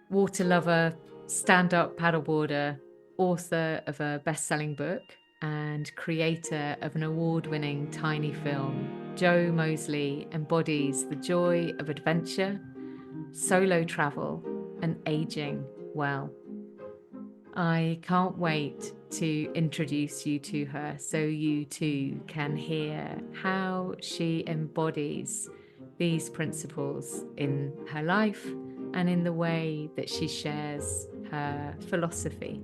water lover, stand-up paddleboarder, author of a best-selling book, and creator of an award-winning tiny film, Jo Moseley embodies the joy of adventure, solo travel, and aging well. I can't wait to introduce you to her so you too can hear how she embodies these principles in her life and in the way that she shares her philosophy.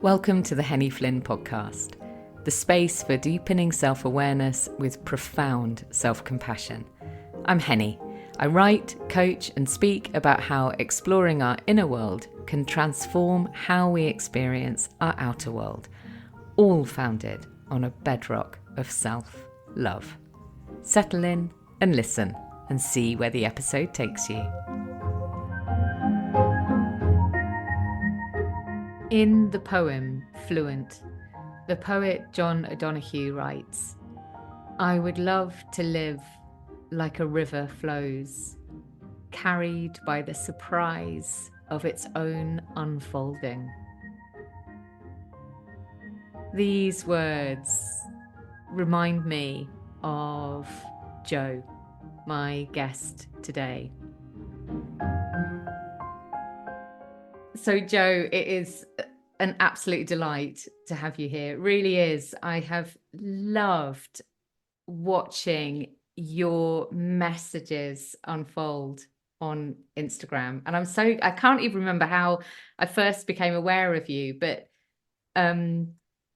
Welcome to the Henny Flynn podcast, the space for deepening self-awareness with profound self-compassion. I'm Henny. I write, coach, and speak about how exploring our inner world can transform how we experience our outer world, all founded on a bedrock of self-love. Settle in and listen and see where the episode takes you. In the poem Fluent, the poet John O'Donoghue writes, "I would love to live like a river flows, carried by the surprise of its own unfolding." These words remind me of Jo, my guest today. So Jo, it is an absolute delight to have you here. It really is. I have loved watching your messages unfold on Instagram, and I can't even remember how I first became aware of you, but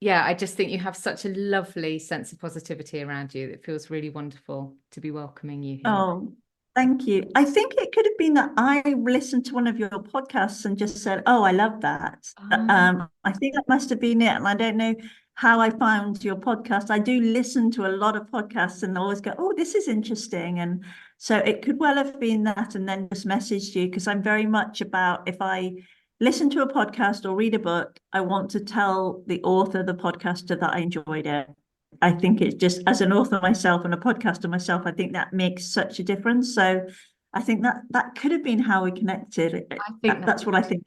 yeah, I just think you have such a lovely sense of positivity around you. It feels really wonderful to be welcoming you here. Oh, thank you. I think it could have been that I listened to one of your podcasts and just said, "Oh, I love that." I think that must have been it. And I don't know how I found your podcast. I do listen to a lot of podcasts and always go, "Oh, this is interesting." And so it could well have been that, and then just messaged you, because I'm very much about, if I listen to a podcast or read a book, I want to tell the author, the podcaster, that I enjoyed it. I think it's just, as an author myself and a podcaster myself, I think that makes such a difference. So I think that could have been how we connected. I think That's what I think.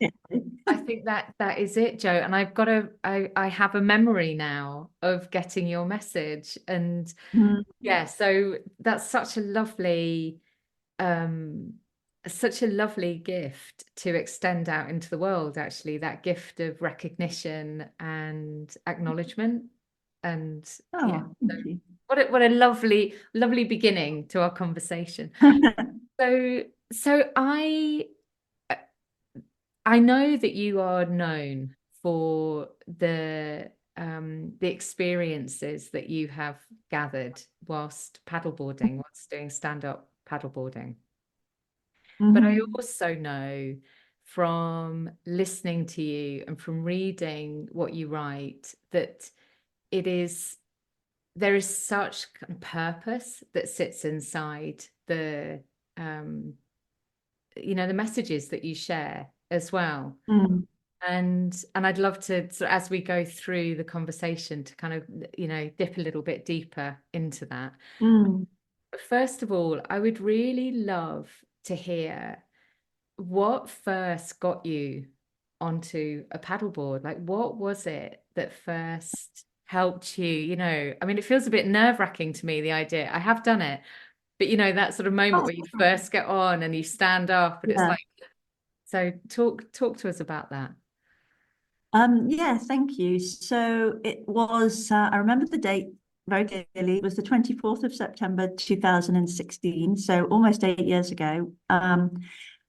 I think that is it, Jo. And I have a memory now of getting your message. And Mm. yeah, so that's um, such a lovely gift to extend out into the world, actually, that gift of recognition and acknowledgement. And yeah, Oh, so thank you. what a lovely beginning to our conversation. So so I know that you are known for the experiences that you have gathered whilst paddleboarding, whilst doing stand-up paddleboarding. But I Mhm. also know from listening to you and from reading what you write that it is there is such kind of purpose that sits inside um, the messages that you share as well. Mm. And I'd love to, so as we go through the conversation, to kind of, dip a little bit deeper into that. Mm. But first of all, I would really love to hear what first got you onto a paddleboard. Like, what was it that first helped you? I mean, it feels a bit nerve-wracking to me, the idea. I have done it, but that sort of moment Oh, where you first get on and you stand up and it's yeah. like, so talk to us about that. Yeah, thank you. So it was, I remember the date very clearly. It was the 24th of September 2016, so almost 8 years ago. And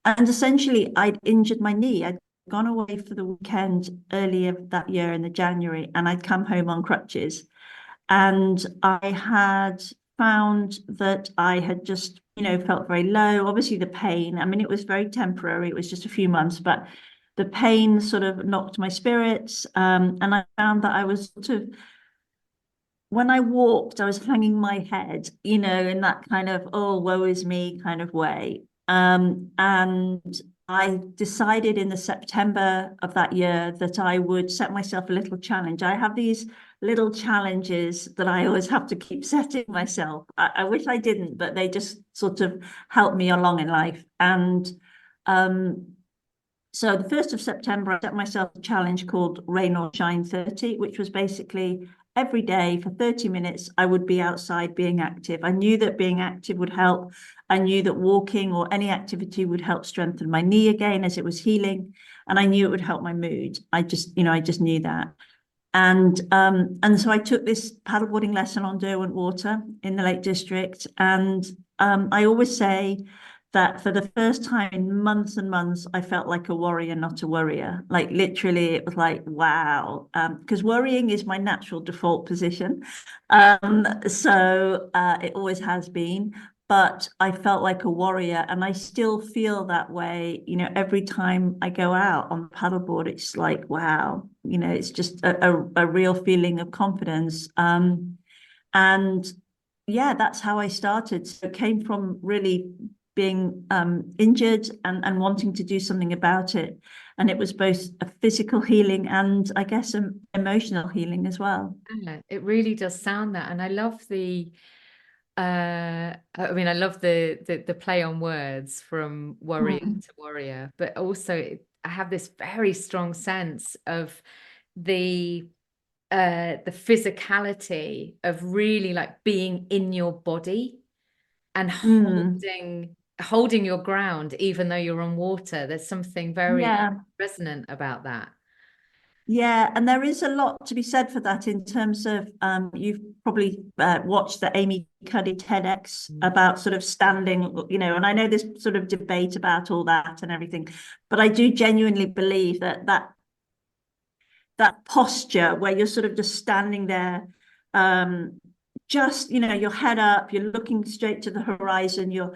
essentially, I'd injured my knee. I'd gone away for the weekend earlier that year in the January, and I'd come home on crutches. And I had found that I had just, felt very low. Obviously, the pain, I mean, it was very temporary. It was just a few months, but the pain sort of knocked my spirits. And I found that I was sort of, when I walked, I was hanging my head, in that kind of, oh, woe is me kind of way. And I decided in the September of that year that I would set myself a little challenge. I have these little challenges that I always have to keep setting myself. I wish I didn't, but they just sort of help me along in life. And so the 1st of September, I set myself a challenge called Rain or Shine 30, which was basically every day for 30 minutes, I would be outside being active. I knew that being active would help. I knew that walking or any activity would help strengthen my knee again as it was healing. And I knew it would help my mood. I just knew that. And so I took this paddleboarding lesson on Derwent Water in the Lake District. And I always say that for the first time in months and months, I felt like a warrior, not a worrier. Like literally, it was like, wow. Because worrying is my natural default position. So it always has been. But I felt like a warrior, and I still feel that way. Every time I go out on the paddleboard, it's like, wow, it's just a real feeling of confidence. And yeah, that's how I started. So it came from really being injured and wanting to do something about it. And it was both a physical healing and I guess an emotional healing as well. Yeah, it really does sound that. And I love I love the play on words from worrier to warrior, but also I have this very strong sense of the physicality of really like being in your body and holding your ground even though you're on water. There's something very Yeah. resonant about that. Yeah, and there is a lot to be said for that in terms of you've probably watched the Amy Cuddy TEDx about sort of standing, and I know there's sort of debate about all that and everything, but I do genuinely believe that posture where you're sort of just standing there, just your head up, you're looking straight to the horizon, your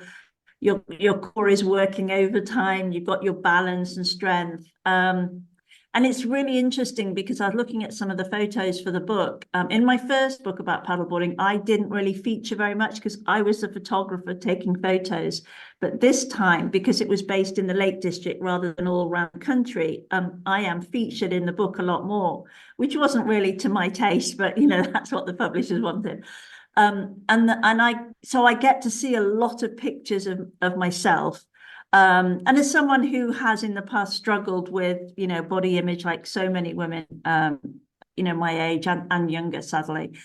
core is working overtime, you've got your balance and strength. And it's really interesting because I was looking at some of the photos for the book. In my first book about paddleboarding, I didn't really feature very much because I was the photographer taking photos. But this time, because it was based in the Lake District rather than all around the country, I am featured in the book a lot more, which wasn't really to my taste, but that's what the publishers wanted. So I get to see a lot of pictures of myself. And as someone who has in the past struggled with, body image, like so many women, my age and younger, sadly,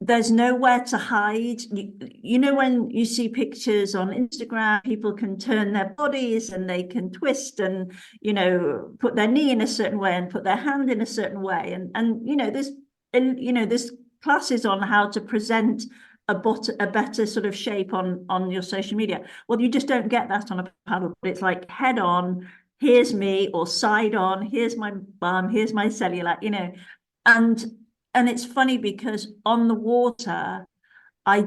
there's nowhere to hide. When you see pictures on Instagram, people can turn their bodies and they can twist and, put their knee in a certain way and put their hand in a certain way. There's classes on how to present a better sort of shape on your social media. Well, you just don't get that on a paddle. It's like head on, here's me, or side on, here's my bum, here's my cellulite, and it's funny because on the water, I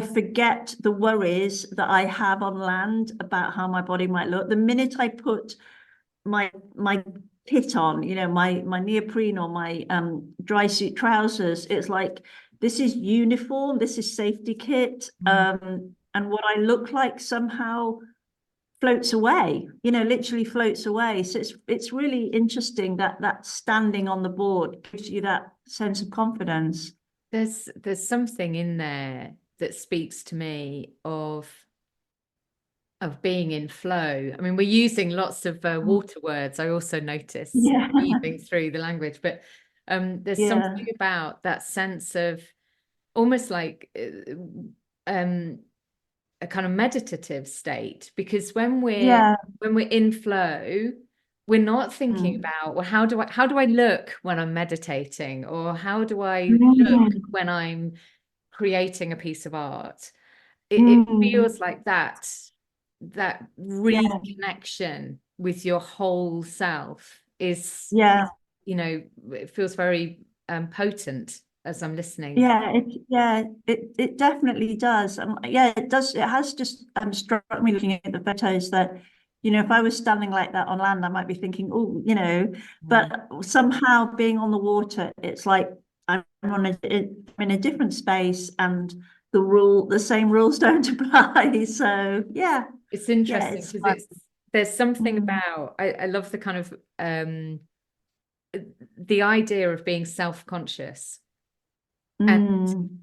forget the worries that I have on land about how my body might look. The minute I put my kit on, my neoprene or my dry suit trousers, it's like, this is uniform, this is safety kit, and what I look like somehow floats away, literally floats away. So it's really interesting that standing on the board gives you that sense of confidence. There's something in there that speaks to me of being in flow. I mean, we're using lots of water words. I also notice weaving through the language, but there's something about that sense of almost like a kind of meditative state, because when we're in flow, we're not thinking about, well, how do I look when I'm meditating, or how do I look when I'm creating a piece of art. It feels like that reconnection with your whole self is it feels very potent as I'm listening. It definitely does. It does. It has just struck me looking at the photos that, if I was standing like that on land, I might be thinking, oh, but somehow being on the water, it's like I'm in a different space, and the same rules don't apply. So yeah. It's Yeah, interesting it's because fun. there's something Mm, about I love the kind of the idea of being self-conscious. And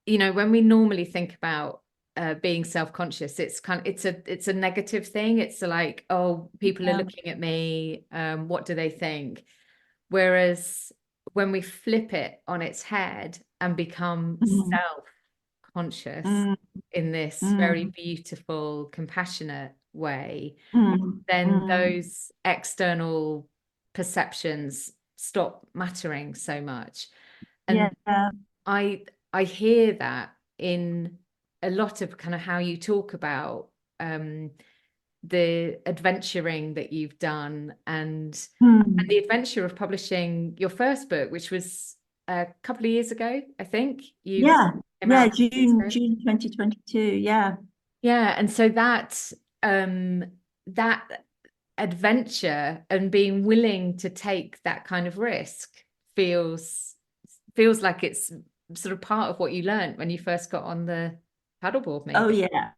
mm, when we normally think about being self-conscious, it's a negative thing. It's like, oh, people are yeah. looking at me, what do they think? Whereas when we flip it on its head and become Mm, self-conscious mm, in this very mm, beautiful, compassionate way, mm, then mm. those external perceptions stop mattering so much. And Yeah. I I hear that in a lot of kind of how you talk about um, the adventuring that you've done and the Mm. adventure of publishing your first book, which was a couple of years ago, I think. You Yeah. came Yeah. out a couple of years June, ago. June 2022. Yeah. Yeah, and so that adventure and being willing to take that kind of risk feels like it's sort of part of what you learned when you first got on the paddleboard, Oh, maybe. yeah.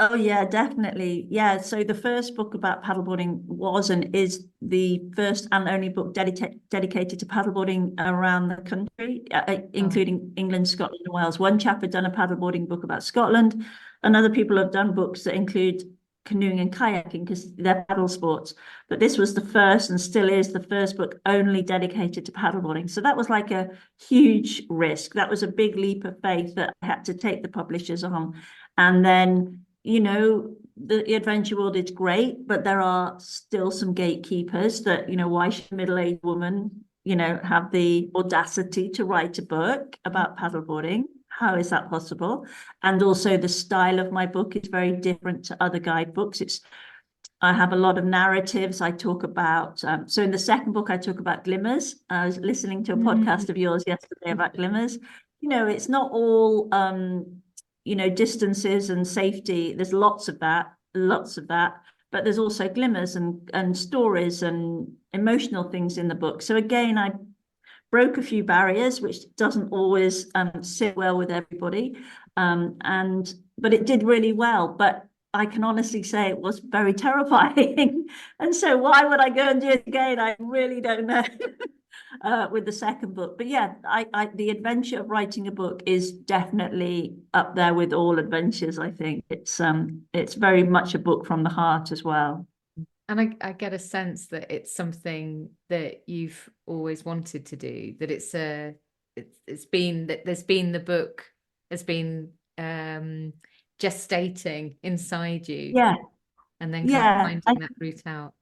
Oh yeah, definitely. Yeah. So the first book about paddleboarding was and is the first and only book dedicated to paddleboarding around the country, Oh, including England, Scotland, and Wales. One chap had done a paddleboarding book about Scotland, and other people have done books that include canoeing and kayaking because they're paddle sports. But this was the first and still is the first book only dedicated to paddleboarding. So that was like a huge risk. That was a big leap of faith that I had to take the publishers on. And then the adventure world is great, but there are still some gatekeepers that, why should a middle-aged woman, have the audacity to write a book about paddleboarding? How is that possible? And also the style of my book is very different to other guidebooks. I have a lot of narratives. I talk about, so in the second book, I talk about glimmers. I was listening to a podcast mm. of yours yesterday about glimmers. It's not all, distances and safety. There's lots of that, lots of that. But there's also glimmers and stories and emotional things in the book. So again, I broke a few barriers, which doesn't always sit well with everybody. But it did really well. But I can honestly say it was very terrifying. And so why would I go and do it again? I really don't know. With the second book. But yeah, the adventure of writing a book is definitely up there with all adventures, I think. It's very much a book from the heart as well. And I get a sense that it's something that you've always wanted to do, that it's been that the book has been gestating inside you Yeah, and then kind of yeah. finding that route out.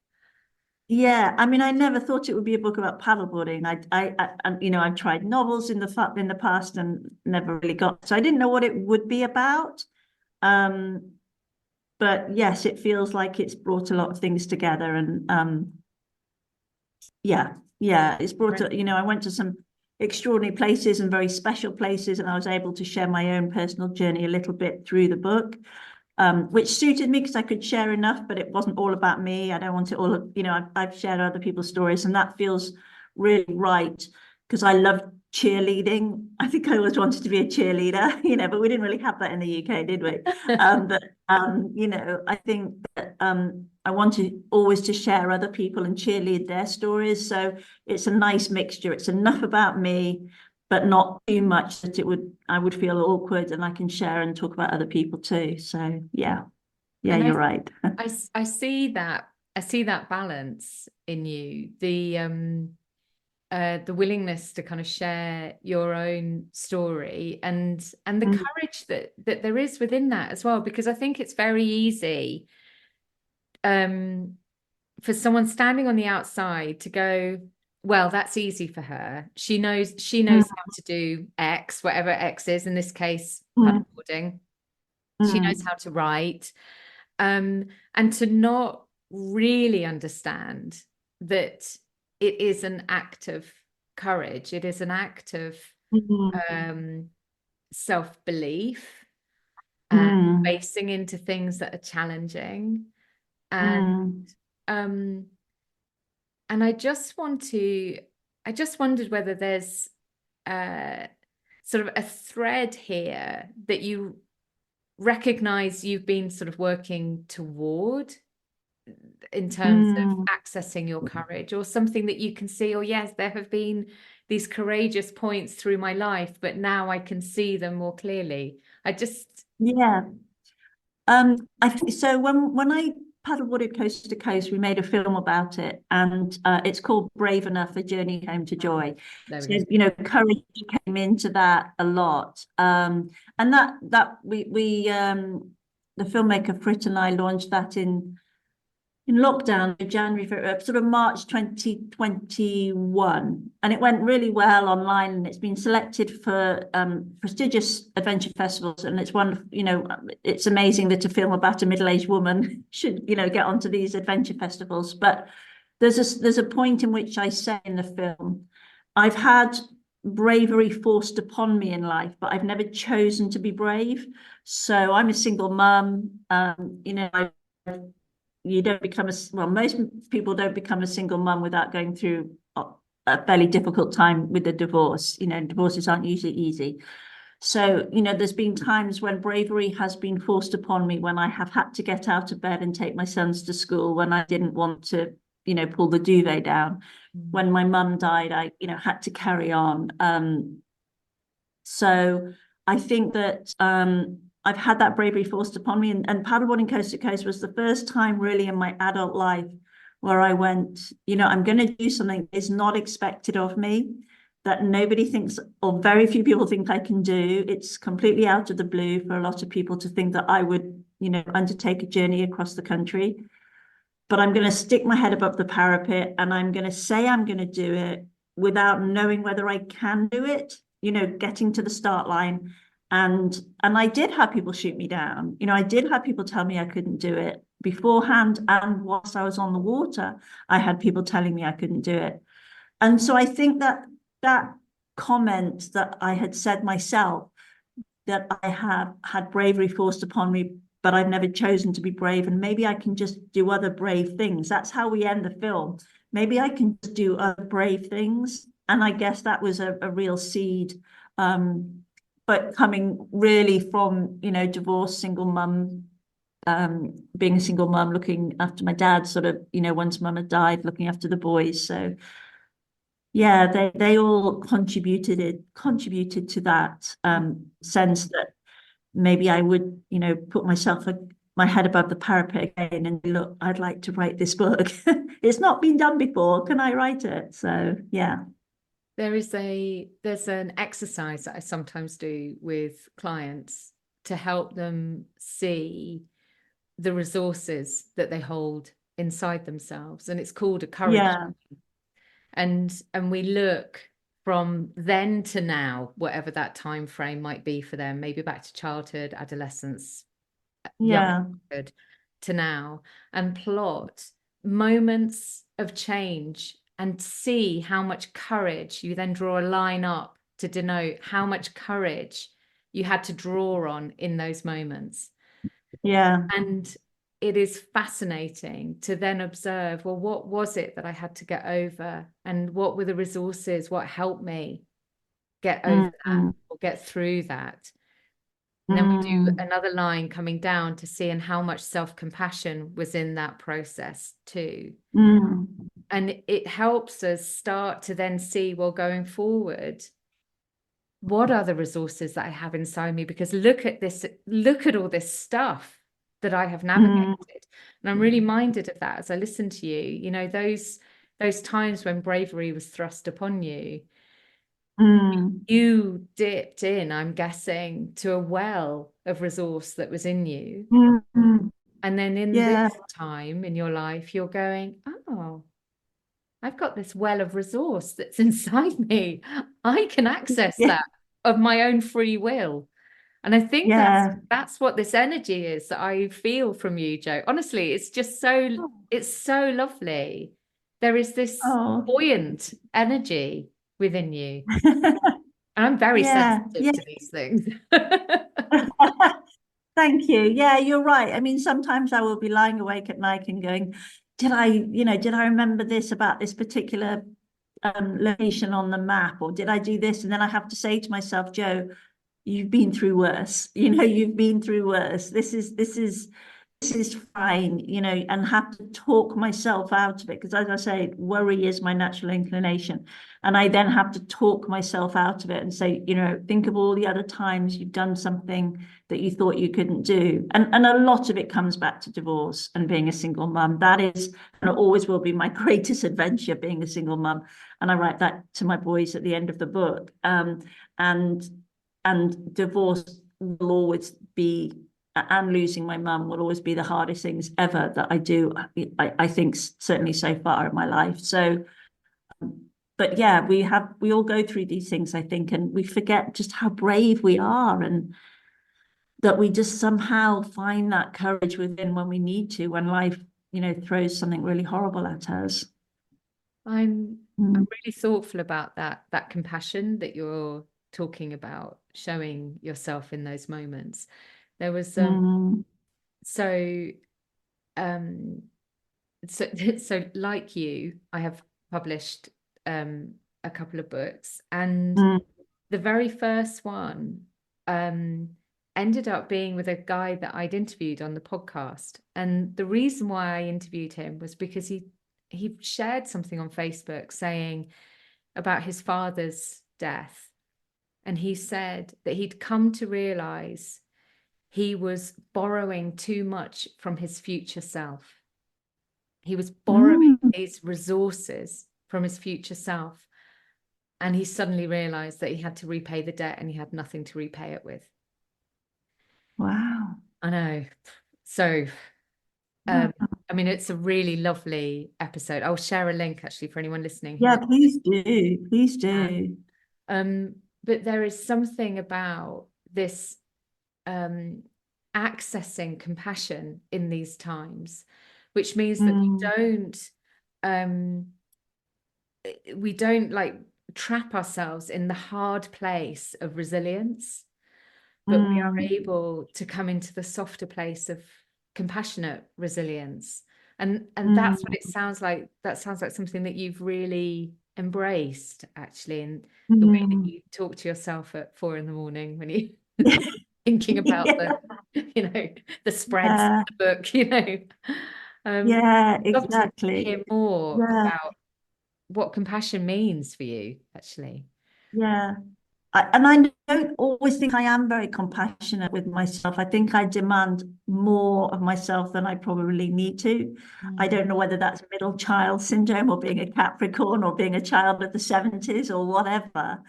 Yeah, I mean, I never thought it would be a book about paddleboarding. And I've tried novels in the past and never really got. So I didn't know what it would be about. Um, but yes, it feels like it's brought a lot of things together, and yeah, yeah, it's brought. I went to some extraordinary places and very special places, and I was able to share my own personal journey a little bit through the book, which suited me because I could share enough, but it wasn't all about me. I don't want it all, I've shared other people's stories, and that feels really right because I love cheerleading. I think I always wanted to be a cheerleader, but we didn't really have that in the UK, did we? I think that I want to always to share other people and cheerlead their stories. So it's a nice mixture. It's enough about me, but not too much that I would feel awkward, and I can share and talk about other people too. So yeah, And you're right. I see that balance in you, the willingness to kind of share your own story and the Mm, courage that there is within that as well, because I think it's very easy um for someone standing on the outside to go, well, that's easy for her. She knows mm, how to do X, whatever X is, in this case, mm, paddleboarding. She knows mm, how to write. And to not really understand that it is an act of courage. It is an act of mm, um, self-belief and mm, facing into things that are challenging. And mm. um, and I just wondered whether there's uh, sort of a thread here that you recognize you've been sort of working toward in terms of accessing your courage, or something that you can see, or yes, there have been these courageous points through my life, but now I can see them more clearly? Yeah. I think so. When I paddleboarded coast to coast, we made a film about it, and it's called Brave Enough: A Journey Home to Joy. There So, we go. you know, courage came into that a lot. And that we the filmmaker Frit and I launched that in lockdown in January, sort of March 2021, and it went really well online, and it's been selected for prestigious adventure festivals, and it's wonderful. You know, it's amazing that a film about a middle-aged woman should, you know, get onto these adventure festivals. But there's a point in which I say in the film, I've had bravery forced upon me in life, but I've never chosen to be brave. So I'm a single mum. You know, you don't become most people don't become a single mum without going through a fairly difficult time with a divorce. You know, divorces aren't usually easy. So, you know, there's been times when bravery has been forced upon me, when I have had to get out of bed and take my sons to school, when I didn't want to, you know, pull the duvet down. When my mum died, I, you know, had to carry on. So I think that I've had that bravery forced upon me, and paddleboarding coast to coast was the first time really in my adult life where I went, you know, I'm going to do something that is not expected of me, that nobody thinks, or very few people think I can do. It's completely out of the blue for a lot of people to think that I would, you know, undertake a journey across the country. But I'm going to stick my head above the parapet, and I'm going to say I'm going to do it without knowing whether I can do it, you know, getting to the start line. And I did have people shoot me down. You know, I did have people tell me I couldn't do it beforehand. And whilst I was on the water, I had people telling me I couldn't do it. And so I think that comment that I had said myself, that I have had bravery forced upon me, but I've never chosen to be brave, and maybe I can just do other brave things. That's how we end the film. Maybe I can just do other brave things. And I guess that was a real seed. But coming really from, you know, divorced, single mum, being a single mum, looking after my dad, sort of, you know, once mum had died, looking after the boys. So yeah, they all contributed to that sense that maybe I would, you know, put my head above the parapet again and look, I'd like to write this book. It's not been done before. Can I write it? So yeah. There's an exercise that I sometimes do with clients to help them see the resources that they hold inside themselves, and it's called a courage. Yeah. And we look from then to now, whatever that time frame might be for them, maybe back to childhood, adolescence, Yeah. younghood, to now, and plot moments of change and see how much courage. You then draw a line up to denote how much courage you had to draw on in those moments. Yeah. And it is fascinating to then observe, well, what was it that I had to get over? And what were the resources? What helped me get over that or get through that? And then we do another line coming down to seeing how much self-compassion was in that process too. And it helps us start to then see, well, going forward, what are the resources that I have inside me? Because look at this, look at all this stuff that I have navigated. And I'm really minded of that as I listen to you. You know, those times when bravery was thrust upon you, you dipped in, I'm guessing, to a well of resource that was in you. And then in this time in your life, you're going, oh, I've got this well of resource that's inside me. I can access that of my own free will. And I think that's what this energy is that I feel from you, Jo. Honestly, it's just it's so lovely. There is this buoyant energy within you. And I'm very sensitive to these things. Thank you. Yeah, you're right. I mean, sometimes I will be lying awake at night and going, did I remember this about this particular location on the map, or did I do this? And then I have to say to myself, Jo, you've been through worse. You've been through worse. This is fine, and have to talk myself out of it. Because as I say, worry is my natural inclination. And I then have to talk myself out of it and say, think of all the other times you've done something that you thought you couldn't do. And a lot of it comes back to divorce and being a single mum. That is, and it always will be, my greatest adventure, being a single mum. And I write that to my boys at the end of the book. And divorce will always be, and losing my mum will always be, the hardest things ever that I do, I think, certainly so far in my life. So, but yeah, we all go through these things, I think, and we forget just how brave we are, and that we just somehow find that courage within when we need to, when life, throws something really horrible at us. I'm really thoughtful about that compassion that you're talking about, showing yourself in those moments. There was so like you, I have published a couple of books, and the very first one ended up being with a guy that I'd interviewed on the podcast. And the reason why I interviewed him was because he shared something on Facebook saying about his father's death. And he said that he'd come to realize he was borrowing too much from his future self. He was borrowing these resources from his future self. And he suddenly realized that he had to repay the debt, and he had nothing to repay it with. Wow. I know. So, I mean, it's a really lovely episode. I'll share a link actually for anyone listening. Yeah, please do. Please do. But there is something about this accessing compassion in these times, which means that we don't like trap ourselves in the hard place of resilience, but we are able to come into the softer place of compassionate resilience. And that's what it sounds like. That sounds like something that you've really embraced, actually, in the way that you talk to yourself at 4 a.m. when you thinking about the spreads of the book, Yeah, I'd love exactly. to hear more about what compassion means for you, actually. Yeah. I don't always think I am very compassionate with myself. I think I demand more of myself than I probably need to. I don't know whether that's middle child syndrome, or being a Capricorn, or being a child of the 70s, or whatever.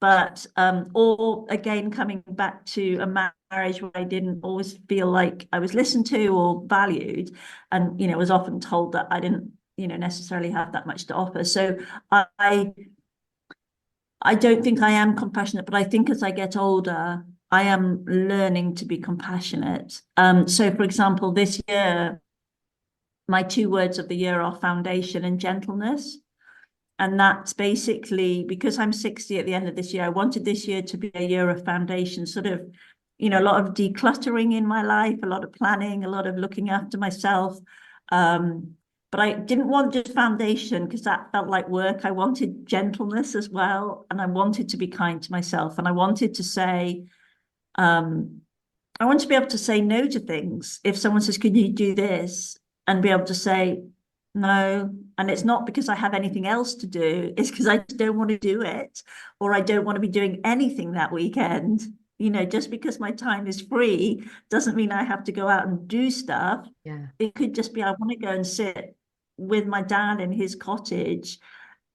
But or again, coming back to a marriage where I didn't always feel like I was listened to or valued, and was often told that I didn't necessarily have that much to offer. So I don't think I am compassionate, but I think as I get older, I am learning to be compassionate. So for example, this year, my 2 words of the year are foundation and gentleness. And that's basically because I'm 60 at the end of this year. I wanted this year to be a year of foundation, sort of, a lot of decluttering in my life, a lot of planning, a lot of looking after myself. But I didn't want just foundation, because that felt like work. I wanted gentleness as well. And I wanted to be kind to myself. And I wanted to say, I want to be able to say no to things. If someone says, "Can you do this?" and be able to say no. And it's not because I have anything else to do. It's because I don't want to do it, or I don't want to be doing anything that weekend. Just because my time is free doesn't mean I have to go out and do stuff. Yeah. It could just be, I want to go and sit with my dad in his cottage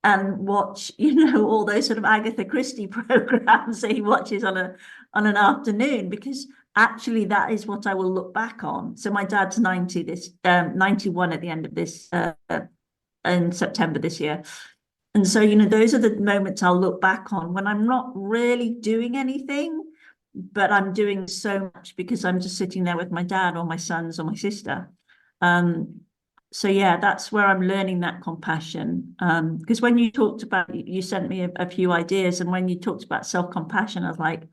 and watch, all those sort of Agatha Christie programs that he watches on an afternoon, because actually that is what I will look back on. So my dad's 91 at the end of this in September this year. And so, those are the moments I'll look back on when I'm not really doing anything, but I'm doing so much because I'm just sitting there with my dad, or my sons, or my sister. So yeah, that's where I'm learning that compassion. Because when you talked about, you sent me a few ideas, and when you talked about self-compassion, I was like,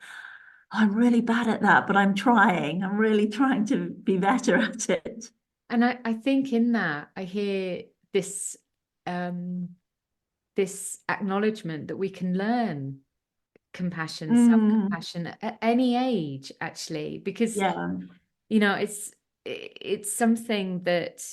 I'm really bad at that, but I'm trying. I'm really trying to be better at it. And I think in that I hear this acknowledgement that we can learn compassion, Mm, self-compassion at any age, actually, because yeah. it's something that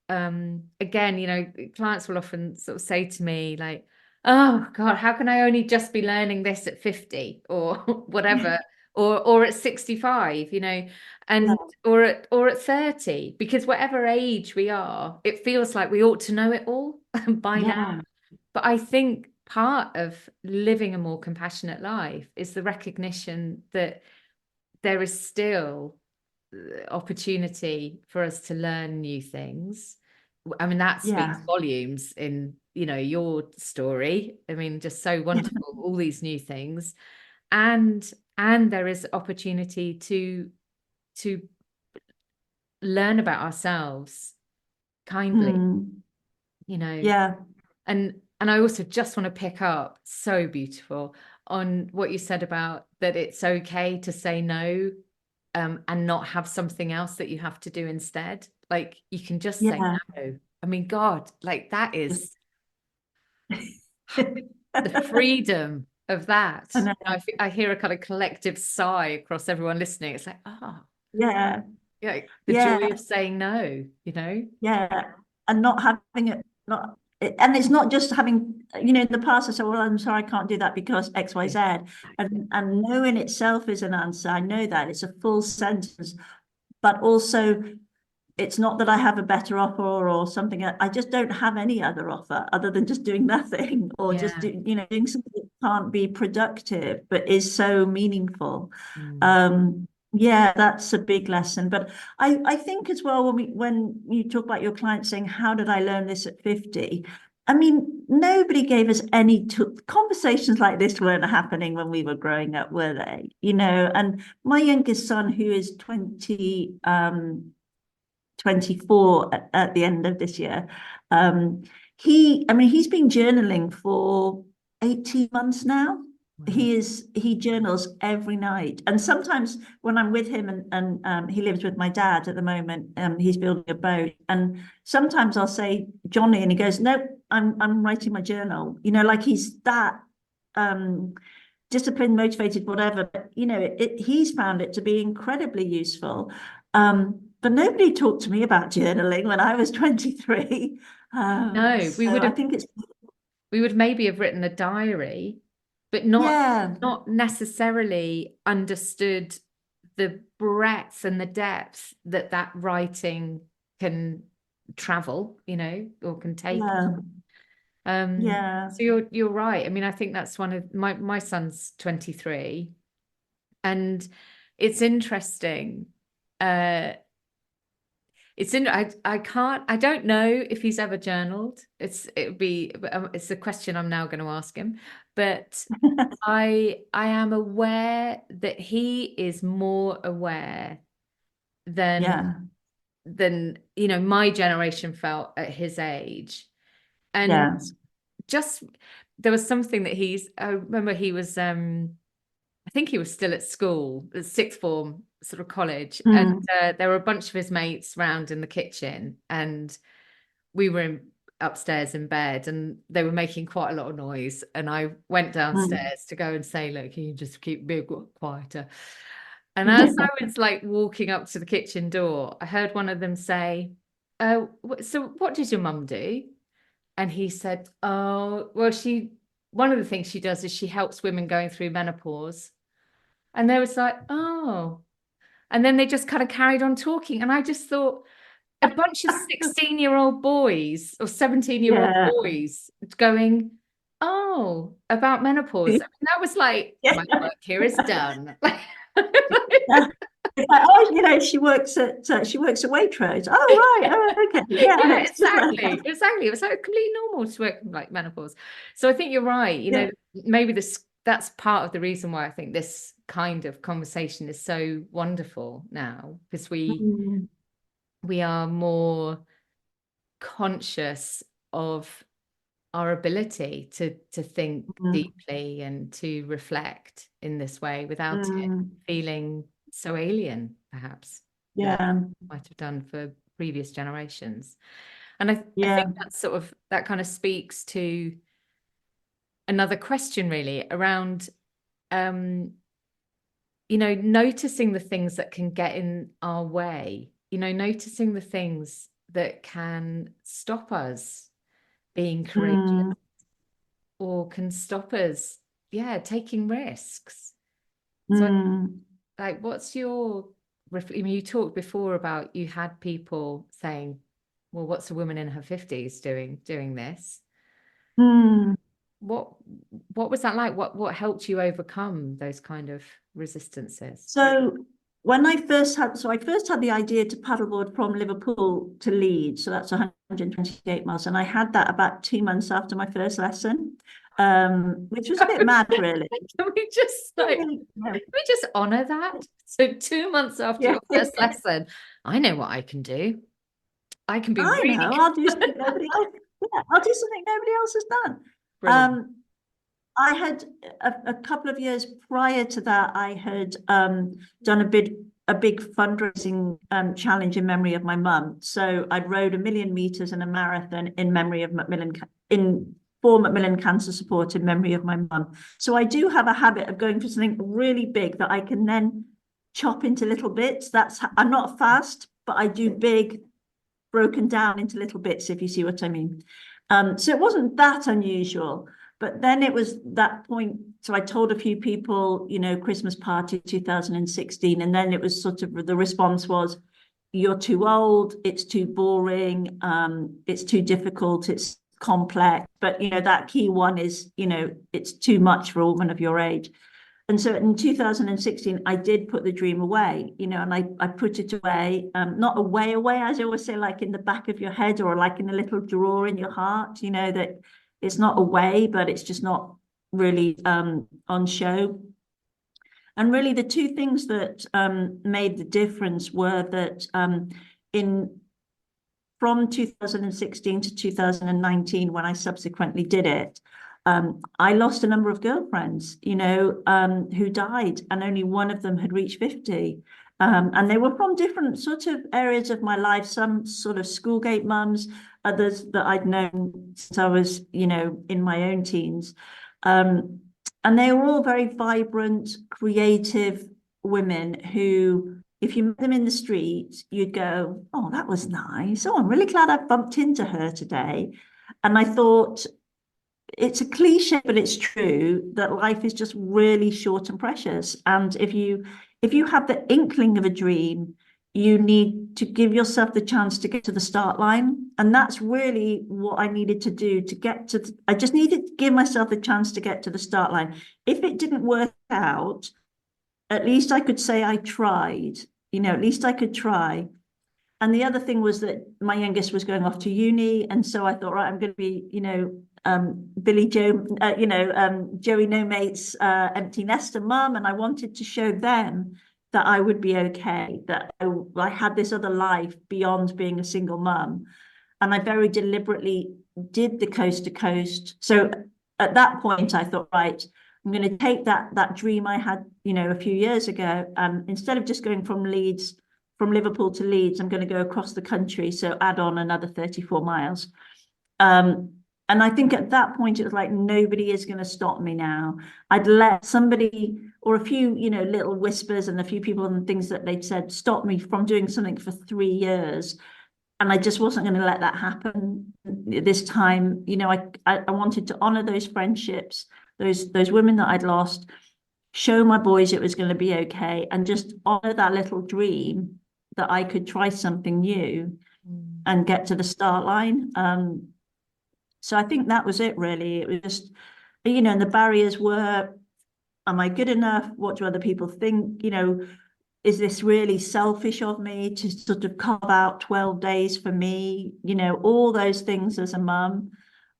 again, clients will often sort of say to me like, oh God, how can I only just be learning this at 50 or whatever, or at 65, Yeah. and or at 30, because whatever age we are, it feels like we ought to know it all by now. Yeah. But I think part of living a more compassionate life is the recognition that there is still opportunity for us to learn new things. I mean, that speaks Yeah. volumes in, your story. I mean, just so wonderful, all these new things. And there is opportunity to learn about ourselves kindly, Mm, you know. yeah. And I also just want to pick up, so beautiful, on what you said about that it's okay to say no, and not have something else that you have to do instead. Like, you can just say Yeah. no. I mean, God, like, that Just- is the freedom of that. I know. I hear a kind of collective sigh across everyone listening. It's like, Yeah. yeah, the joy Yeah. of saying no. Yeah. And not having it, not, and it's not just having, in the past I said, well, I'm sorry, I can't do that because X, Y, Yeah, Z. And no in itself is an answer. I know that it's a full sentence, but also it's not that I have a better offer or something. I just don't have any other offer other than just doing nothing, or just yeah. doing something that can't be productive but is so meaningful. Mm. Yeah, that's a big lesson. But I think as well, when you talk about your clients saying, how did I learn this at 50? I mean, nobody gave us any conversations like this weren't happening when we were growing up, were they? And my youngest son, who is 24 at the end of this year. He's been journaling for 18 months now. Wow. He journals every night. And sometimes when I'm with him, and he lives with my dad at the moment, he's building a boat. And sometimes I'll say, Johnny, and he goes, no, I'm writing my journal. Like he's that disciplined, motivated, whatever. But he's found it to be incredibly useful. But nobody talked to me about journaling when I was 23. No, So I think it's, we would maybe have written a diary, but not yeah, not necessarily understood the breadth and the depth that writing can travel, or can take. yeah, yeah, So you're right. I mean, I think that's one of my son's 23, and it's interesting. Uh, I don't know if he's ever journaled. It's a question I'm now going to ask him, but I am aware that he is more aware than yeah, my generation felt at his age. And yeah. just there was something that I remember he was I think he was still at school, at sixth form, sort of college, and Mm, there were a bunch of his mates round in the kitchen, and we were upstairs in bed, and they were making quite a lot of noise. And I went mm. downstairs to go and say, "Look, can you just keep being quieter?" And as I was like walking up to the kitchen door, I heard one of them say, "Oh, so what did your mum do?" And he said, "Oh, well, one of the things she does is she helps women going through menopause." And they was like, "Oh." And then they just kind of carried on talking. And I just thought, a bunch of 16-year-old boys or 17-year-old Yeah, boys going, "Oh, about menopause." I mean, that was like, yeah. my work here is done. It's like, oh, she works at Waitrose. Oh, right. Oh, okay. Yeah, Yeah, it's just like that. exactly. It was like completely normal to work like menopause. So I think you're right. Yeah. Maybe that's part of the reason why I think this kind of conversation is so wonderful now, because Mm, we are more conscious of our ability to think mm, deeply and to reflect in this way without it mm. feeling so alien, perhaps, that Yeah, might have done for previous generations. And I think yeah. that kind of speaks to another question really around noticing the things that can get in our way, noticing the things that can stop us being courageous or can stop us, taking risks. So, like, what's your, you talked before about you had people saying, well, what's a woman in her 50s doing this? What was that like? What helped you overcome those kind of resistances? So when I first had the idea to paddleboard from Liverpool to Leeds, so that's 128 miles, and I had that about 2 months after my first lesson, which was a bit mad, really. Can we just honor that? So 2 months after your first lesson, I know what I can do. I can be really good. I'll do something nobody else. Yeah, I'll do something nobody else has done. Brilliant. I had a couple of years prior to that, I had done a big fundraising challenge in memory of my mum. So I'd rode 1,000,000 meters in a marathon in memory of for Macmillan Cancer Support in memory of my mum. So I do have a habit of going for something really big that I can then chop into little bits. I'm not fast, but I do big, broken down into little bits, if you see what I mean. So it wasn't that unusual. But then it was that point. So I told a few people, Christmas party 2016. And then it was sort of the response was, you're too old, it's too boring, it's too difficult, it's complex. But, that key one is, it's too much for a woman of your age. And so in 2016, I did put the dream away, and I put it away, not away, as I always say, like in the back of your head or like in a little drawer in your heart, that it's not away, but it's just not really on show. And really the two things that made the difference were that from 2016 to 2019, when I subsequently did it, I lost a number of girlfriends, who died, and only one of them had reached 50. And they were from different sort of areas of my life, some sort of schoolgate mums, others that I'd known since I was, in my own teens. And they were all very vibrant, creative women who, if you met them in the street, you'd go, oh, that was nice. Oh, I'm really glad I bumped into her today. And I thought, it's a cliche, but it's true that life is just really short and precious. And if you have the inkling of a dream, you need to give yourself the chance to get to the start line. And that's really what I needed to do to get to. I just needed to give myself the chance to get to the start line. If it didn't work out, at least I could say I tried, at least I could try. And the other thing was that my youngest was going off to uni. And so I thought, right, I'm going to be, Billy Joe, Joey No Mate's empty nester mum. And I wanted to show them that I would be okay, that I had this other life beyond being a single mum. And I very deliberately did the coast to coast. So at that point, I thought, right, I'm going to take that dream I had, a few years ago. And instead of just going from Liverpool to Leeds, I'm going to go across the country. So add on another 34 miles. And I think at that point, it was like, nobody is going to stop me now. I'd let somebody or a few, little whispers and a few people and things that they'd said stop me from doing something for 3 years. And I just wasn't going to let that happen this time. I wanted to honor those friendships, those women that I'd lost, show my boys it was going to be okay, and just honor that little dream that I could try something new and get to the start line. So I think that was it, really. It was just, and the barriers were, am I good enough? What do other people think? Is this really selfish of me to sort of carve out 12 days for me? All those things as a mum.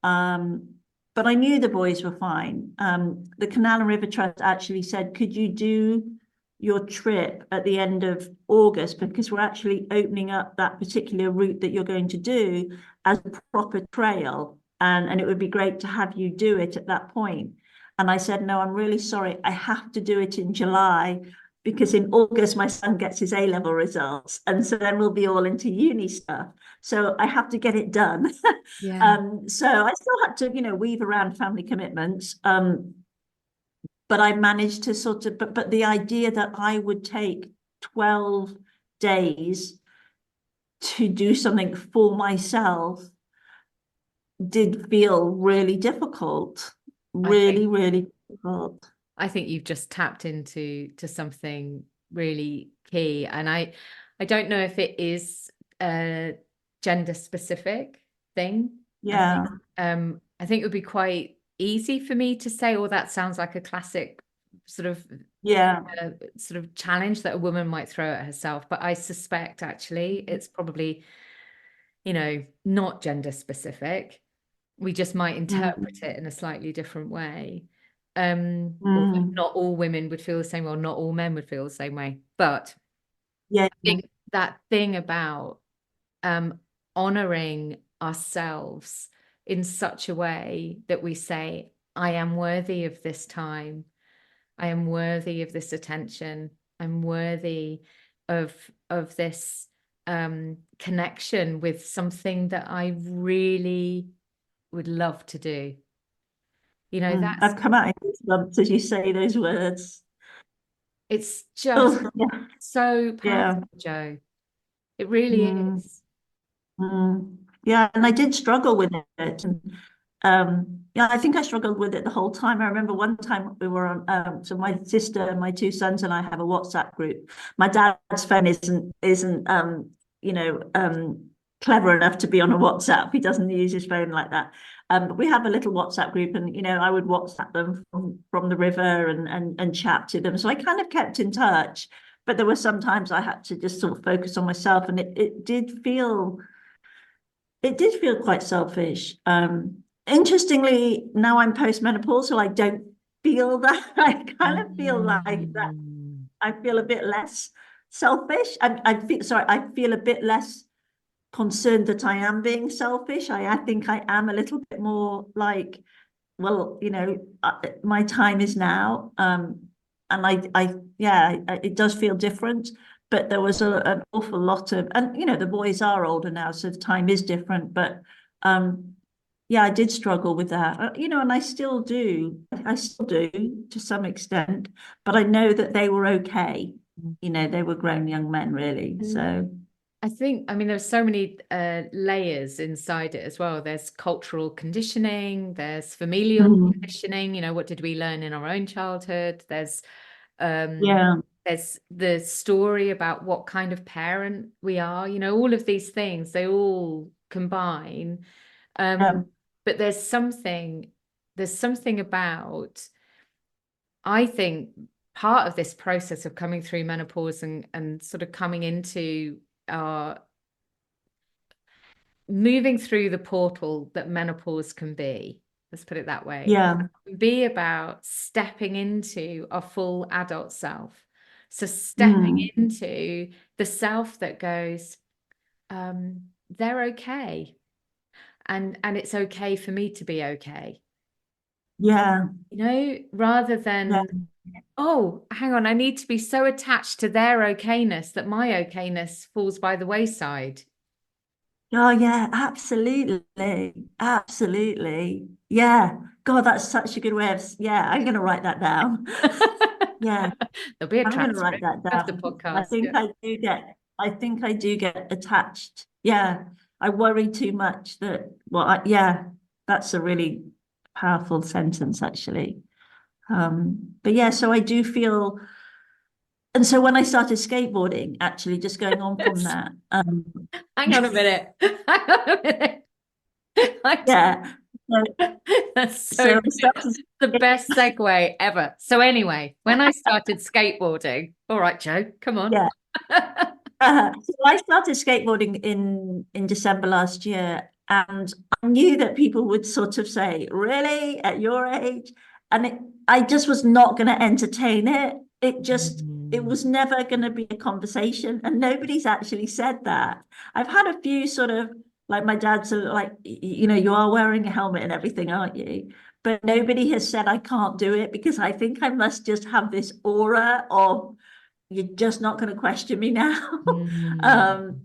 But I knew the boys were fine. The Canal and River Trust actually said, could you do your trip at the end of August, because we're actually opening up that particular route that you're going to do as a proper trail. And it would be great to have you do it at that point. And I said, no, I'm really sorry. I have to do it in July, because in August, my son gets his A-level results. And so then we'll be all into uni stuff. So I have to get it done. Yeah. So I still had to, weave around family commitments. but I managed to sort of, but the idea that I would take 12 days to do something for myself did feel really difficult, I think really difficult. I think you've just tapped into something really key, and I don't know if it is a gender specific thing. Yeah, I think it would be quite easy for me to say, "Oh, that sounds like a classic sort of yeah, challenge that a woman might throw at herself." But I suspect actually it's probably, not gender specific. We just might interpret mm, it in a slightly different way. Or mm, not all women would feel the same, or not all men would feel the same way. But yeah, I think that thing about honoring ourselves in such a way that we say, I am worthy of this time, I am worthy of this attention, I'm worthy of this connection with something that I really would love to do. That's I've come out in goosebumps as you say those words. it's just Oh, yeah, so yeah. powerful, Joe. It really Mm, is. yeah, and I did struggle with it. And yeah, I think I struggled with it the whole time. I remember one time we were on, so my sister and my two sons and I have a WhatsApp group. My dad's phone isn't clever enough to be on a WhatsApp. He doesn't use his phone like that. But we have a little WhatsApp group, and I would WhatsApp them from the river and chat to them. So I kind of kept in touch. But there were some times I had to just sort of focus on myself, and it did feel quite selfish. Interestingly, now I'm postmenopausal, I don't feel that. I kind of feel like that. Mm. I feel a bit less selfish. I feel a bit less concerned that I am being selfish. I think I am a little bit more like, well, my time is now. And yeah, it does feel different. But there was an awful lot of, and the boys are older now, so the time is different. But yeah, I did struggle with that. And I still do. I still do to some extent. But I know that they were okay. They were grown young men, really. And So I think, I mean, there's so many layers inside it as well. There's cultural conditioning, there's familial mm, conditioning, what did we learn in our own childhood? Um, yeah, there's the story about what kind of parent we are, all of these things, they all combine. yeah, But there's something about, I think, part of this process of coming through menopause and sort of coming into our moving through the portal that menopause can be, let's put it that way, yeah, be about stepping into our full adult self. So stepping mm, into the self that goes, they're okay. And it's okay for me to be okay. yeah, Rather yeah. than, oh, hang on, I need to be so attached to their okayness that my okayness falls by the wayside. Oh yeah, absolutely. Absolutely. Yeah. God, that's such a good way of, yeah, I'm gonna write that down. Yeah, There'll be a I'm gonna write transcript that of the down. I podcast. think Yeah. I think I do get attached. Yeah. I worry too much that, well, yeah, that's a really powerful sentence actually. But yeah, so I do feel, and so when I started skateboarding, actually just going on from that, Hang on a minute. Hang on a minute. yeah. So, That's so so I good. started The best segue ever. So anyway, when I started skateboarding, all right, Joe, come on. yeah. So I started skateboarding in December last year, and I knew that people would sort of say, "Really, at your age?" And I just was not going to entertain it. It Mm. was never going to be a conversation, and nobody's actually said that. I've had a few sort of like my dad's like, you are wearing a helmet and everything, aren't you? But nobody has said I can't do it because I think I must just have this aura of you're just not going to question me now. Mm.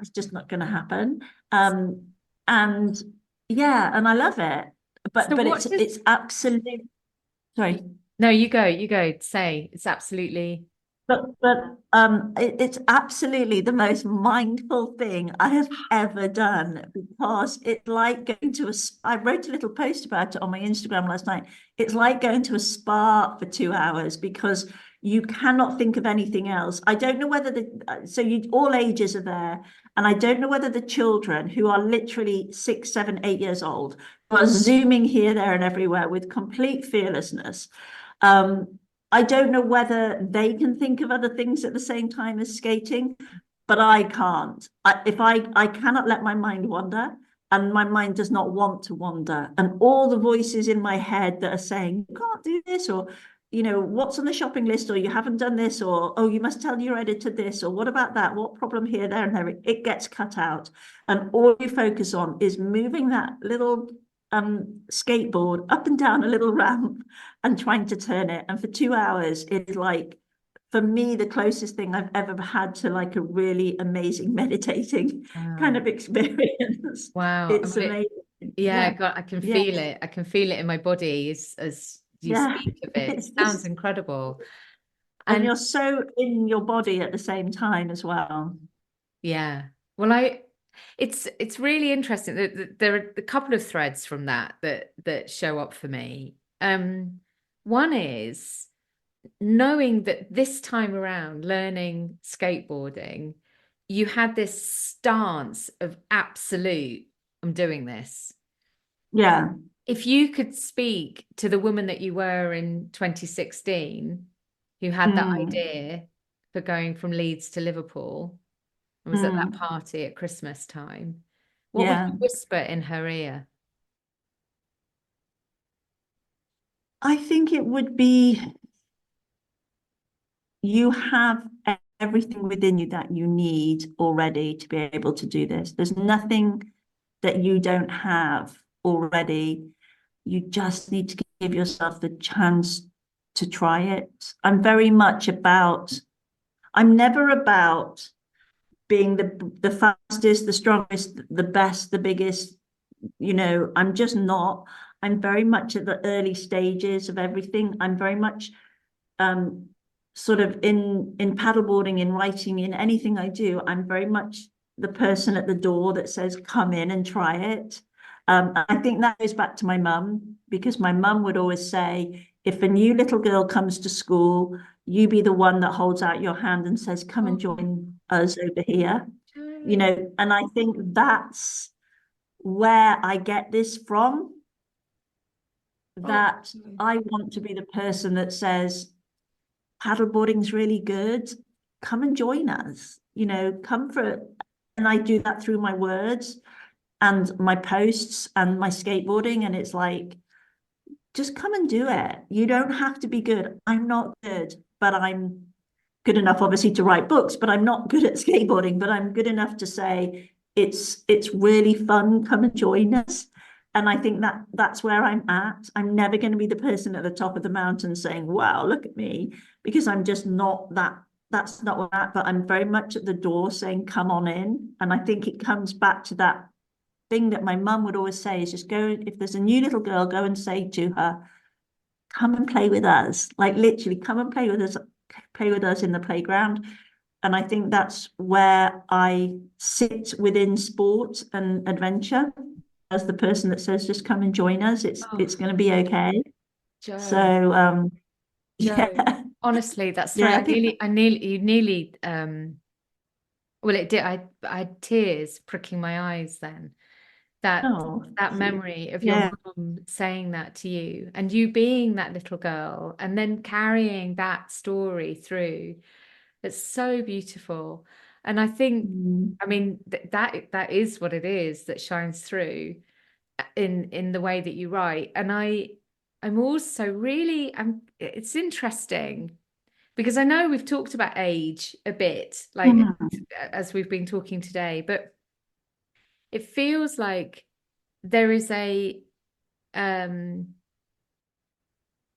It's just not going to happen. Um, and yeah, and I love it. But So but what it's does it's absolute. Sorry. No, you go, say it's absolutely. It's absolutely the most mindful thing I have ever done, because it's like going to I wrote a little post about it on my Instagram last night. It's like going to a spa for 2 hours, because you cannot think of anything else. I don't know whether so you all ages are there, and I don't know whether the children, who are literally 6, 7, 8 years old, are zooming here, there, and everywhere with complete fearlessness. Um, I don't know whether they can think of other things at the same time as skating, but I can't. I cannot let my mind wander, and my mind does not want to wander. And all the voices in my head that are saying, you can't do this, or, what's on the shopping list, or you haven't done this, or, oh, you must tell your editor this, or what about that? What problem here, there, and there? It gets cut out. And all you focus on is moving that little skateboard up and down a little ramp and trying to turn it. And for 2 hours, it's like, for me, the closest thing I've ever had to like a really amazing meditating kind Wow. of experience. Wow. It's amazing. Yeah, Yeah. God, I can Yeah. feel it. I can feel it in my body as you Yeah. speak of it. It's Sounds just, incredible. and And you're so in your body at the same time as well. yeah, well, it's really interesting that there are a couple of threads from that show up for me. One is knowing that this time around, learning skateboarding, you had this stance of absolute, I'm doing this. Yeah. If you could speak to the woman that you were in 2016, who had that Mm. idea for going from Leeds to Liverpool and was at that Mm. party at Christmas time, what would Yeah. you whisper in her ear? I think it would be, you have everything within you that you need already to be able to do this. There's nothing that you don't have already. You just need to give yourself the chance to try it. I'm never about being the fastest, the strongest, the best, the biggest. I'm just not. I'm very much at the early stages of everything. I'm very much um, sort of in paddleboarding, in writing, in anything I do, I'm very much the person at the door that says, come in and try it. I think that goes back to my mum, because my mum would always say, if a new little girl comes to school, you be the one that holds out your hand and says, come and Oh, join us over here. Joe. And I think that's where I get this from, Oh, that I want to be the person that says, paddleboarding's really good. Come and join us. Come for it. And I do that through my words and my posts and my skateboarding. And it's like, just come and do it. You don't have to be good. I'm not good, but I'm good enough, obviously, to write books, but I'm not good at skateboarding, but I'm good enough to say it's really fun. Come and join us. And I think that's where I'm at. I'm never going to be the person at the top of the mountain saying, wow, look at me, because I'm just not that. That's not what that, but I'm very much at the door saying, come on in. And I think it comes back to that thing that my mum would always say, is just go, if there's a new little girl, go and say to her, come and play with us. Like literally, come and play with us in the playground. And I think that's where I sit within sport and adventure, as the person that says, just come and join us. It's oh, going to be okay. Joe. So Joe. yeah, Honestly, that story, yeah, I think. you nearly, well, it did. I had tears pricking my eyes then. That Oh, that thank you. memory of your Yeah. mum saying that to you and you being that little girl and then carrying that story through. It's so beautiful. And I think, Mm. I mean, that is what it is that shines through in the way that you write. And I'm also really, it's interesting because I know we've talked about age a bit, like Mhm. as we've been talking today, but it feels like there is a um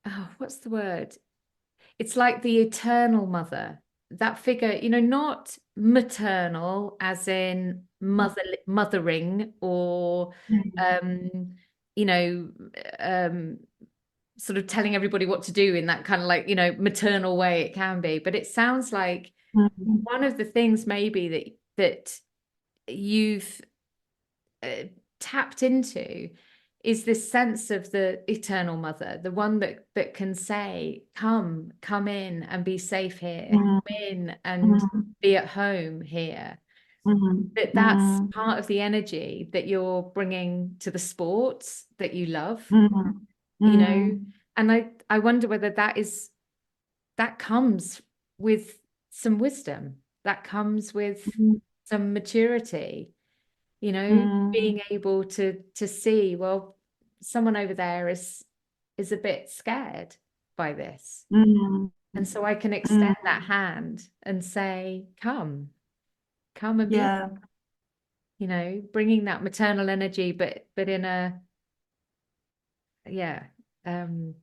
oh, what's the word? It's like the eternal mother, that figure, not maternal as in mothering or Mm. um you know um sort of telling everybody what to do in that kind of like, maternal way it can be. But it sounds like Mm, one of the things maybe that you've tapped into is this sense of the eternal mother, the one that can say, come in and be safe here, mm, come in and mm, be at home here. mm, That's mm, part of the energy that you're bringing to the sports that you love, mm, you know. mm, And I wonder whether that comes with some wisdom, that comes with mm, some maturity, mm, being able to see, well, someone over there is a bit scared by this. mm, And so I can extend mm. that hand and say, come and be, Yeah, bringing that maternal energy, but in yeah, um,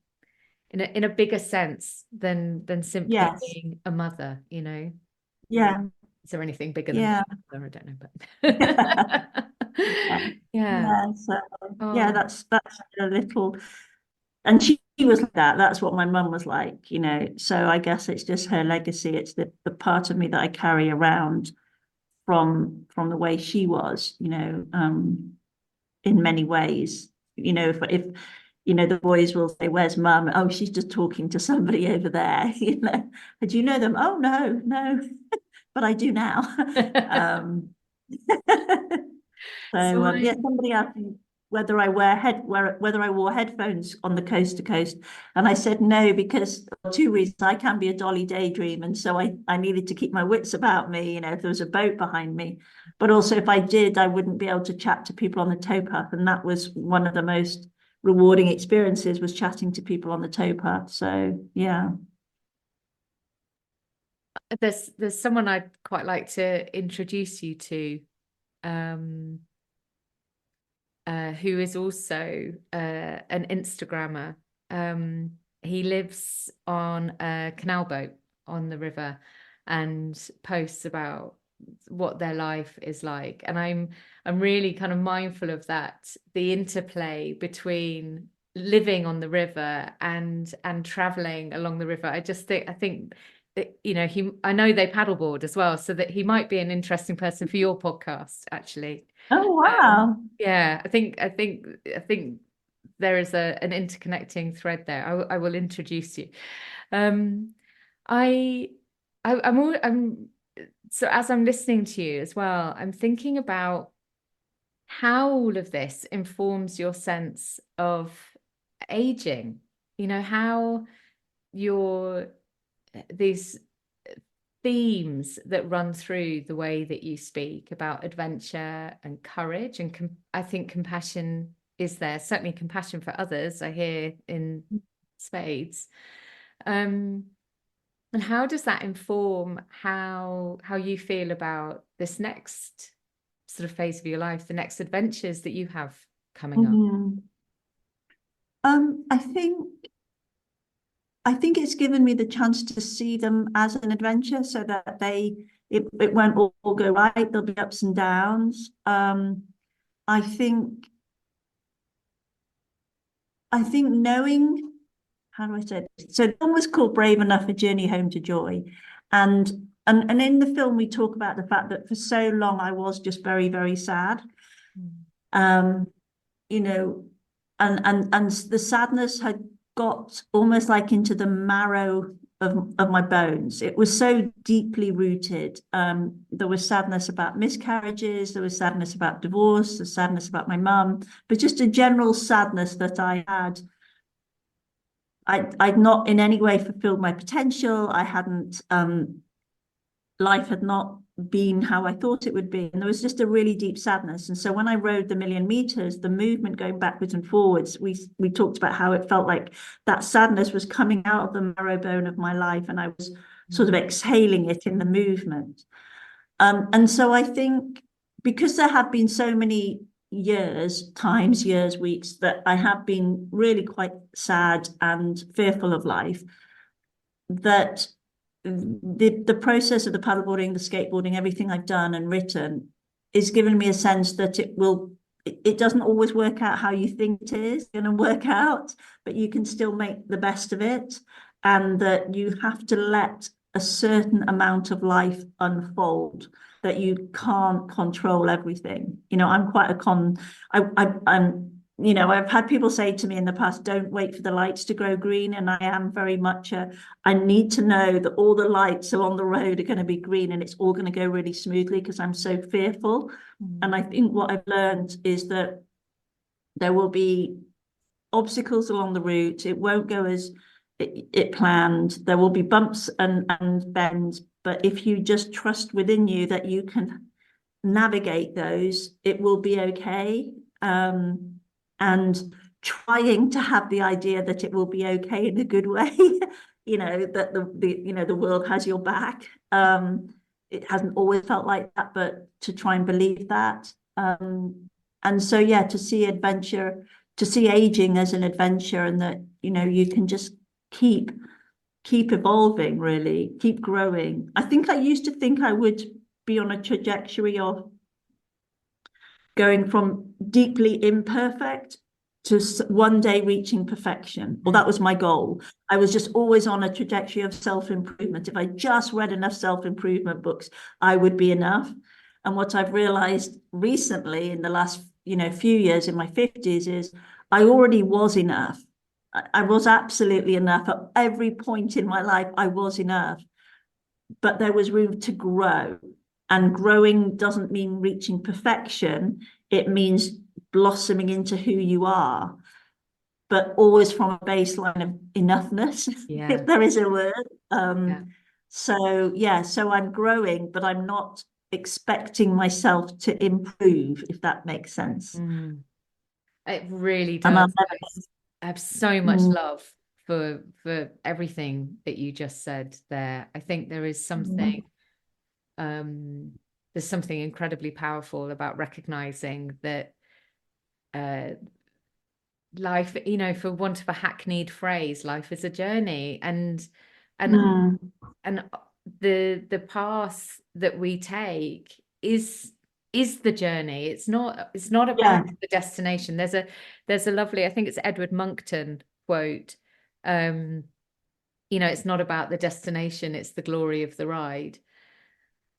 in a bigger sense than simply yes, being a mother, yeah, Is there anything bigger than yeah. being a mother? I don't know, Yeah, but yeah. yeah. So yeah, Oh, that's a little, and she was like that. That's what my mum was like, you know. So I guess it's just her legacy. It's the part of me that I carry around from the way she was, in many ways. If the boys will say, "Where's mum?" Oh, she's just talking to somebody over there. Do you know them? Oh, no, no, but I do now. Um, so So yeah, somebody asked me whether I wore headphones on the coast to coast, and I said no because for two reasons. I can be a dolly daydream, and so I needed to keep my wits about me. If there was a boat behind me, but also if I did, I wouldn't be able to chat to people on the towpath, and that was one of the most rewarding experiences was chatting to people on the towpath. So yeah. there's someone I'd quite like to introduce you to, um, who is also an Instagrammer. He lives on a canal boat on the river and posts about what their life is like. And I'm really kind of mindful of that, the interplay between living on the river and traveling along the river. I think that, I know they paddleboard as well, so that he might be an interesting person for your podcast, actually. Oh Um, wow. yeah, I think there is an interconnecting thread there. I will introduce you. Um, I, I'm so as I'm listening to you as well, I'm thinking about how all of this informs your sense of aging. How your these themes that run through the way that you speak about adventure and courage and I think compassion is there, certainly compassion for others I hear in spades. um and how does that inform how you feel about this next sort of phase of your life, the next adventures that you have coming up? Mhm. I think it's given me the chance to see them as an adventure so that it won't all go right. There'll be ups and downs. I think I think knowing, how do I say this? So the film was called Brave Enough, A Journey Home to Joy. And in the film we talk about the fact that for so long I was just very, very sad. Mm. Um, you know, and the sadness had got almost like into the marrow of my bones. It was so deeply rooted. There was sadness about miscarriages, there was sadness about divorce, there's sadness about my mum, but just a general sadness that I had. I'd not in any way fulfilled my potential. I hadn't life had not been how I thought it would be. And there was just a really deep sadness. And so when I rode the million meters, the movement going backwards and forwards, we talked about how it felt like that sadness was coming out of the marrow bone of my life. And I was sort of exhaling it in the movement. And so I think because there have been so many years, weeks that I have been really quite sad and fearful of life, that the process of the paddleboarding, the skateboarding, everything I've done and written is giving me a sense that it doesn't always work out how you think it is going to work out, but you can still make the best of it. And that you have to let a certain amount of life unfold, that you can't control everything. I'm quite I'm, I've had people say to me in the past, don't wait for the lights to grow green. And I am very much I need to know that all the lights along the road are going to be green and it's all going to go really smoothly, because I'm so fearful. And I think what I've learned is that there will be obstacles along the route. It won't go as it planned. There will be bumps and bends, but if you just trust within you that you can navigate those, it will be okay. And trying to have the idea that it will be okay in a good way, that the world has your back. It hasn't always felt like that, but to try and believe that. And so, yeah, to see aging as an adventure, and that, you can just keep evolving, really, keep growing. I think I used to think I would be on a trajectory of going from deeply imperfect to one day reaching perfection. Well, that was my goal. I was just always on a trajectory of self-improvement. If I just read enough self-improvement books, I would be enough. And what I've realized recently in the last, few years in my 50s is I already was enough. I was absolutely enough. At every point in my life, I was enough. But there was room to grow. And growing doesn't mean reaching perfection. It means blossoming into who you are, but always from a baseline of enoughness, if there is a word. So I'm growing, but I'm not expecting myself to improve, if that makes sense. It really does. I have so much love for everything that you just said there. I think there is something there's something incredibly powerful about recognizing that life, for want of a hackneyed phrase, life is a journey, and the path that we take is the journey. It's not about the destination. There's a lovely, I think it's Edward Monckton quote, it's not about the destination, it's the glory of the ride.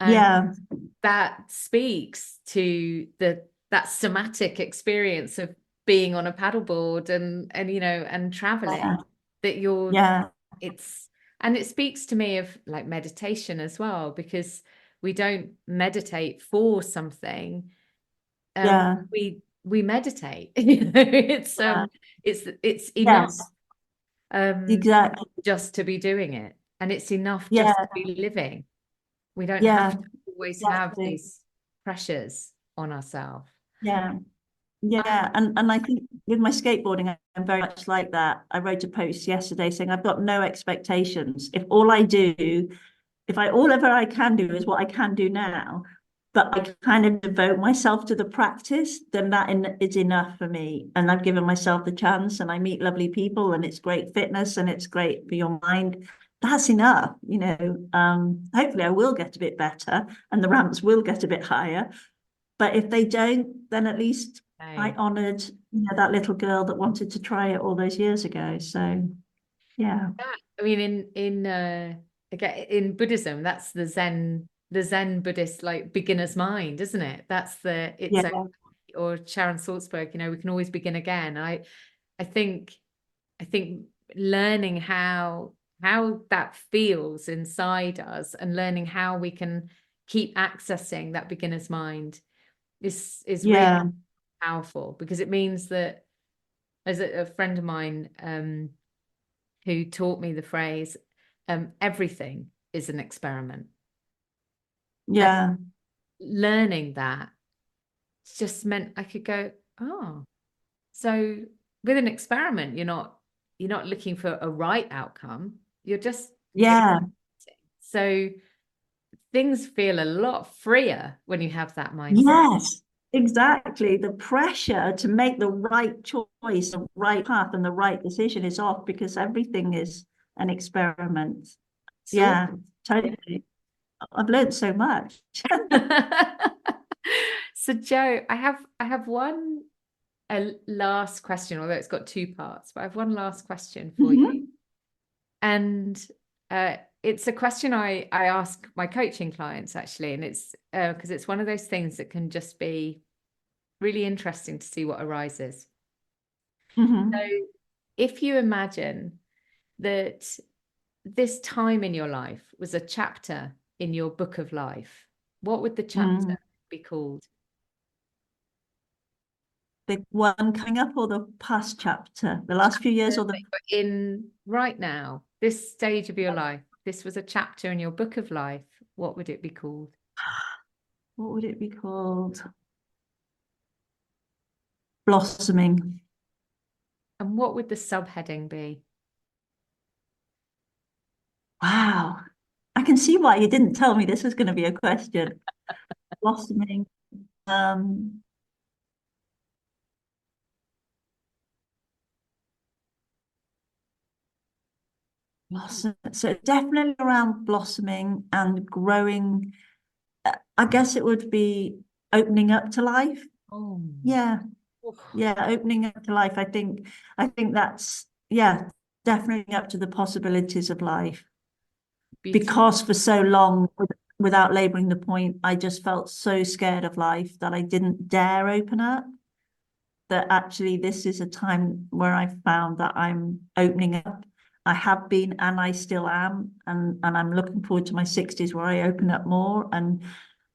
And that speaks to that somatic experience of being on a paddleboard and traveling, that it speaks to me of like meditation as well, because we don't meditate for something. We meditate. It's enough exactly just to be doing it, and it's enough just to be living. We don't have to always have these pressures on ourselves. And I think with my skateboarding, I'm very much like that. I wrote a post yesterday saying I've got no expectations. If all I can do is what I can do now, but I kind of devote myself to the practice, then that is enough for me. And I've given myself the chance, and I meet lovely people, and it's great fitness, and it's great for your mind. That's enough, hopefully I will get a bit better and the ramps will get a bit higher. But if they don't, then at least I honored, that little girl that wanted to try it all those years ago. So, yeah. I mean, in Buddhism, that's the Zen Buddhist, like, beginner's mind, isn't it? Or Sharon Salzberg, we can always begin again. I think learning how that feels inside us, and learning how we can keep accessing that beginner's mind is really powerful, because it means that, as a friend of mine who taught me the phrase, everything is an experiment. And learning that just meant I could go, oh, so with an experiment, you're not looking for a right outcome. You're just so things feel a lot freer when you have that mindset. Yes, exactly. The pressure to make the right choice, the right path, and the right decision is off, because everything is an experiment. Totally. I've learned so much. So Jo, I have one a last question, although it's got two parts, but I have one last question for you. Mhm. And it's a question I ask my coaching clients actually, and it's because it's one of those things that can just be really interesting to see what arises. So Mhm. if you imagine that this time in your life was a chapter in your book of life, what would the chapter Mm. be called? The one coming up or the past chapter, the last few years Chapter or that the you're in right now, this stage of your life. This was a chapter in your book of life. What would it be called? what would it be called? Blossoming. And what would the subheading be? Wow. I can see why you didn't tell me this was going to be a question. Blossoming. Um, blossom. So definitely around blossoming and growing. I guess it would be opening up to life. Oh, Yeah. Yeah, opening up to life. I think that's yeah, definitely up to the possibilities of life. beautiful. Because for so long, without laboring the point, I just felt so scared of life that I didn't dare open up. That actually this is a time where I found that I'm opening up. I have been and I still am. And I'm looking forward to my 60s where I open up more and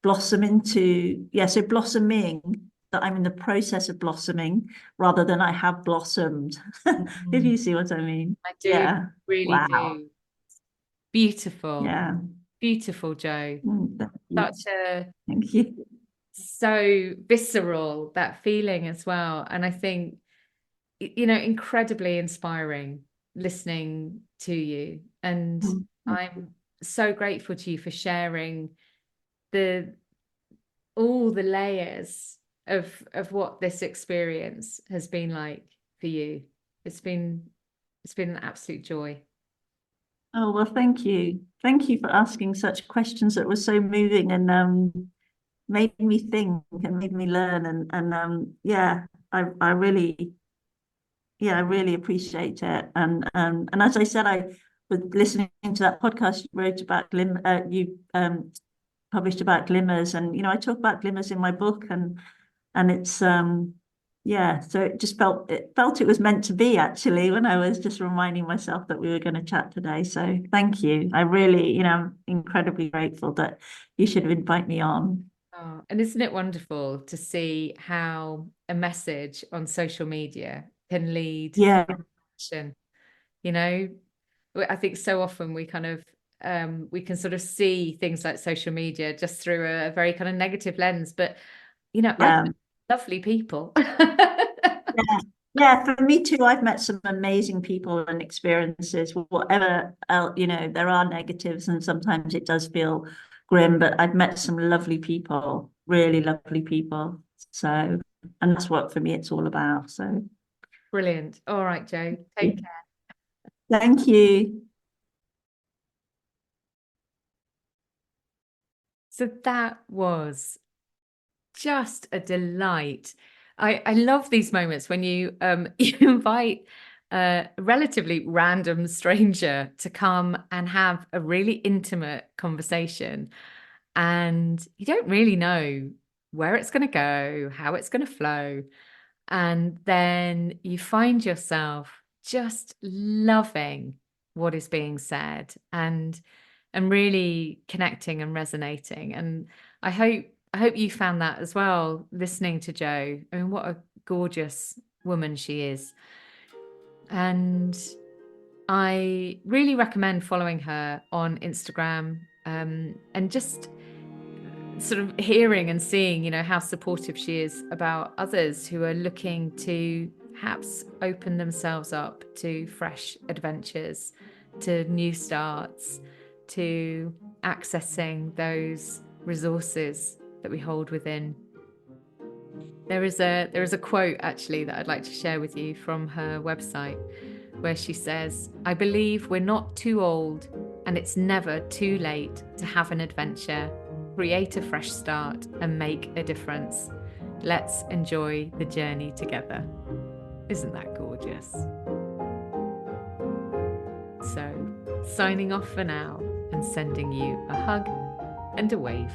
blossom into, yeah, so blossoming, that I'm in the process of blossoming rather than I have blossomed, if Mm, you see what I mean. I do, Yeah. really Wow. do. Beautiful, Yeah. beautiful, Jo. Thank you. you. Such a Thank you. so visceral, that feeling as well. And I think, incredibly inspiring listening to you. And I'm so grateful to you for sharing the all the layers of what this experience has been like for you. It's been it's been an absolute joy. Oh, well, thank you. Thank you for asking such questions that were so moving and made me think and made me learn and yeah, I really yeah, I really appreciate it. And as I said, I was listening to that podcast you wrote about you published about glimmers, and I talk about glimmers in my book, and it's yeah, so it felt it was meant to be actually when I was just reminding myself that we were going to chat today. So thank you. I really, I'm incredibly grateful that you should invite me on. Oh, and isn't it wonderful to see how a message on social media can lead Yeah, to action? You know, I think so often we kind of we can sort of see things like social media just through a very kind of negative lens, but I've yeah. met lovely people. Yeah, yeah, for me too. I've met some amazing people and experiences. Whatever, there are negatives, and sometimes it does feel grim. But I've met some lovely people, really lovely people. So, and that's what for me it's all about. So, Brilliant. All right, Jo, take care. thank you. So that was just a delight. I love these moments when you you invite a relatively random stranger to come and have a really intimate conversation, and you don't really know where it's going to go, how it's going to flow, and then you find yourself just loving what is being said and really connecting and resonating. And I hope you found that as well listening to Jo. I mean, what a gorgeous woman she is. And I really recommend following her on Instagram, and just sort of hearing and seeing, how supportive she is about others who are looking to perhaps open themselves up to fresh adventures, to new starts, to accessing those resources that we hold within. There is a quote actually that I'd like to share with you from her website where she says, "I believe we're not too old and it's never too late to have an adventure, create a fresh start and make a difference." Let's enjoy the journey together. Isn't that gorgeous? So, signing off for now and sending you a hug and a wave.